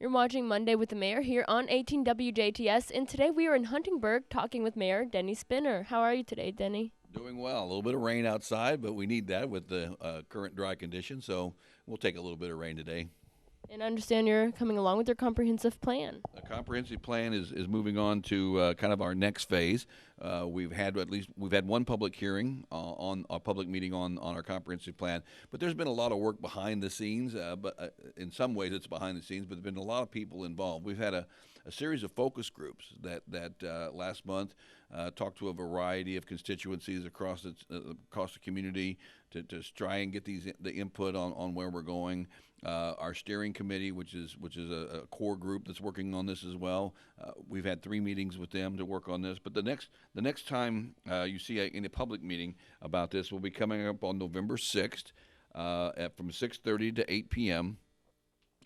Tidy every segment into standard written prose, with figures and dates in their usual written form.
You're watching Monday with the Mayor here on 18 WJTS, and today we are in Huntingburg talking with Mayor Denny Spinner. How are you today, Denny? Doing well. A little bit of rain outside, but we need that with the current dry conditions, so we'll take a little bit of rain today. And I understand you're coming along with your comprehensive plan. The comprehensive plan is moving on to kind of our next phase. We've had one public hearing on a public meeting on our comprehensive plan, but there's been a lot of work behind the scenes. But in some ways, it's behind the scenes, but there's been a lot of people involved. We've had a series of focus groups that last month talked to a variety of constituencies across the community to try and get the input on where we're going. Our steering committee, which is a core group that's working on this as well. We've had 3 meetings with them to work on this. But the next time you see in a public meeting about this will be coming up on November 6th from 6:30 to 8 p.m.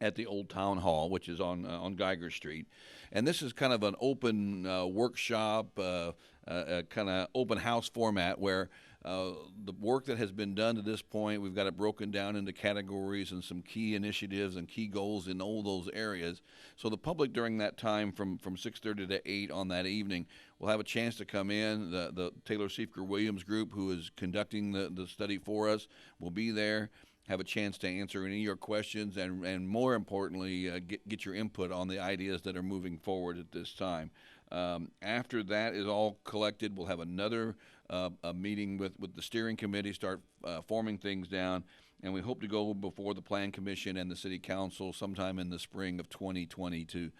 at the Old Town Hall, which is on Geiger Street. And this is kind of an open workshop, kind of open house format where the work that has been done to this point, we've got it broken down into categories and some key initiatives and key goals in all those areas. So the public during that time from 6:30 to 8 on that evening will have a chance to come in. The Taylor Siefker Williams group, who is conducting the study for us, will be there, have a chance to answer any of your questions, and more importantly, get your input on the ideas that are moving forward at this time. After that is all collected, we'll have another a meeting with the steering committee, start forming things down, and we hope to go before the Plan Commission and the City Council sometime in the spring of 2020 to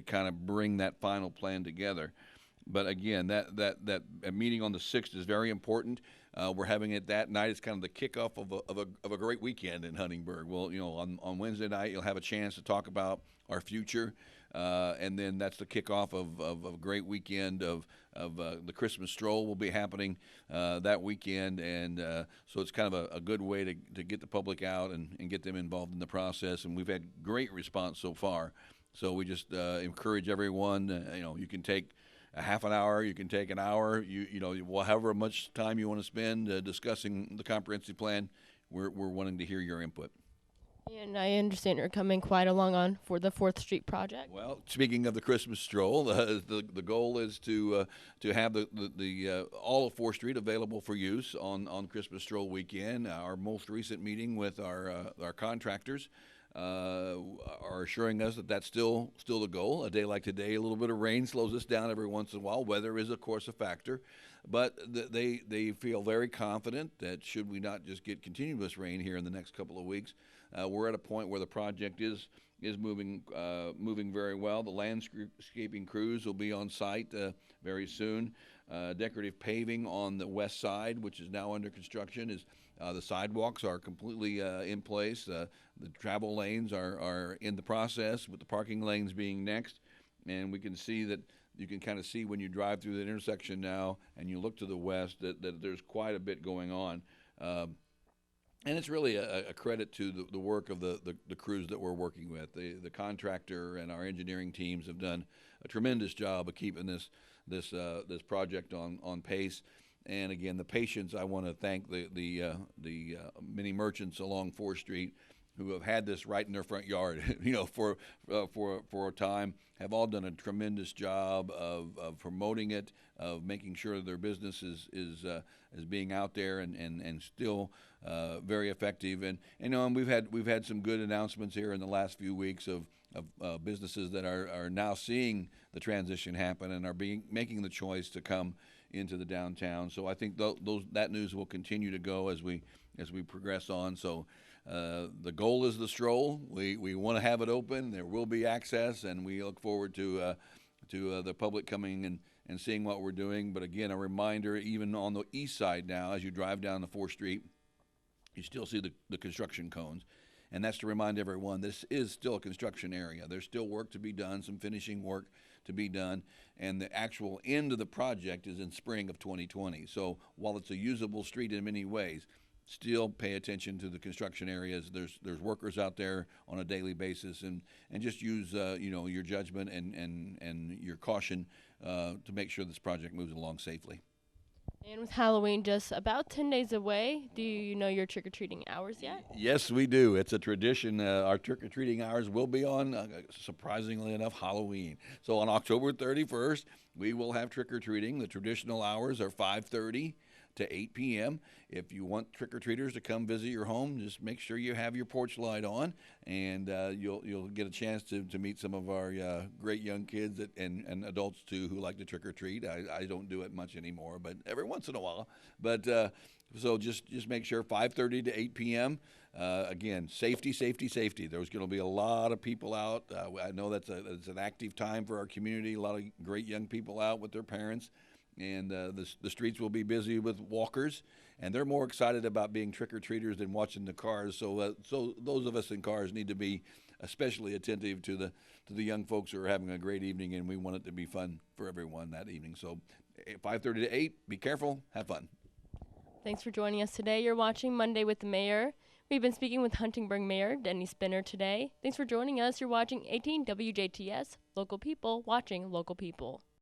kind of bring that final plan together. But again, that meeting on the 6th is very important. We're having it that night. It's kind of the kickoff of a great weekend in Huntingburg. Well, on Wednesday night, you'll have a chance to talk about our future. And then that's the kickoff of a great weekend of the Christmas stroll will be happening that weekend. And so it's kind of a good way to get the public out and get them involved in the process. And we've had great response so far. So we just encourage everyone, you can take a half an hour, you can take an hour, however much time you want to spend discussing the comprehensive plan. We're wanting to hear your input. And I understand you're coming quite along on for the 4th Street project. Well, speaking of the Christmas stroll, the goal is to have the all of 4th Street available for use on Christmas stroll weekend. Our most recent meeting with our contractors are assuring us that that's still the goal. A day like today, a little bit of rain slows us down every once in a while. Weather is, of course, a factor, but they feel very confident that should we not just get continuous rain here in the next couple of weeks, we're at a point where the project is moving very well. The landscaping crews will be on site very soon. Decorative paving on the west side, which is now under construction, is the sidewalks are completely in place. The travel lanes are in the process, with the parking lanes being next. And we can see that you can kind of see when you drive through the intersection now and you look to the west that there's quite a bit going on. And it's really a credit to the work of the crews that we're working with. The contractor and our engineering teams have done a tremendous job of keeping this project on pace. And again, the patience, I want to thank the many merchants along 4th Street who have had this right in their front yard, for a time, have all done a tremendous job of promoting it, of making sure their business is being out there and still very effective. And we've had some good announcements here in the last few weeks of businesses that are now seeing the transition happen and are making the choice to come into the downtown. So I think that news will continue to go as we progress on. So the goal is the stroll. We want to have it open. There will be access, and we look forward to the public coming and seeing what we're doing. But again, a reminder, even on the east side now, as you drive down the 4th Street, you still see the construction cones. And that's to remind everyone this is still a construction area. There's still work to be done, some finishing work to be done, and the actual end of the project is in spring of 2020. So while it's a usable street in many ways, still pay attention to the construction areas. There's workers out there on a daily basis, and just use your judgment and your caution to make sure this project moves along safely. And with Halloween just about 10 days away, do you know your trick-or-treating hours yet? Yes, we do. It's a tradition. Our trick or treating hours will be on, surprisingly enough, Halloween. So on October 31st, we will have trick or treating. The traditional hours are 5:30 to 8 p.m. If you want trick or treaters to come visit your home, just make sure you have your porch light on, and you'll get a chance to meet some of our great young kids and adults too who like to trick or treat. I don't do it much anymore, but every once in a while. But so just make sure 5:30 to 8 p.m. Again, safety, safety, safety. There's going to be a lot of people out. I know that's an active time for our community. A lot of great young people out with their parents, and the streets will be busy with walkers, and they're more excited about being trick-or-treaters than watching the cars. So those of us in cars need to be especially attentive to the young folks who are having a great evening, and we want it to be fun for everyone that evening. So 5:30 to 8, be careful, have fun. Thanks for joining us today. You're watching Monday with the Mayor. We've been speaking with Huntingburg Mayor Denny Spinner today. Thanks for joining us. You're watching 18 WJTS, local people watching local people.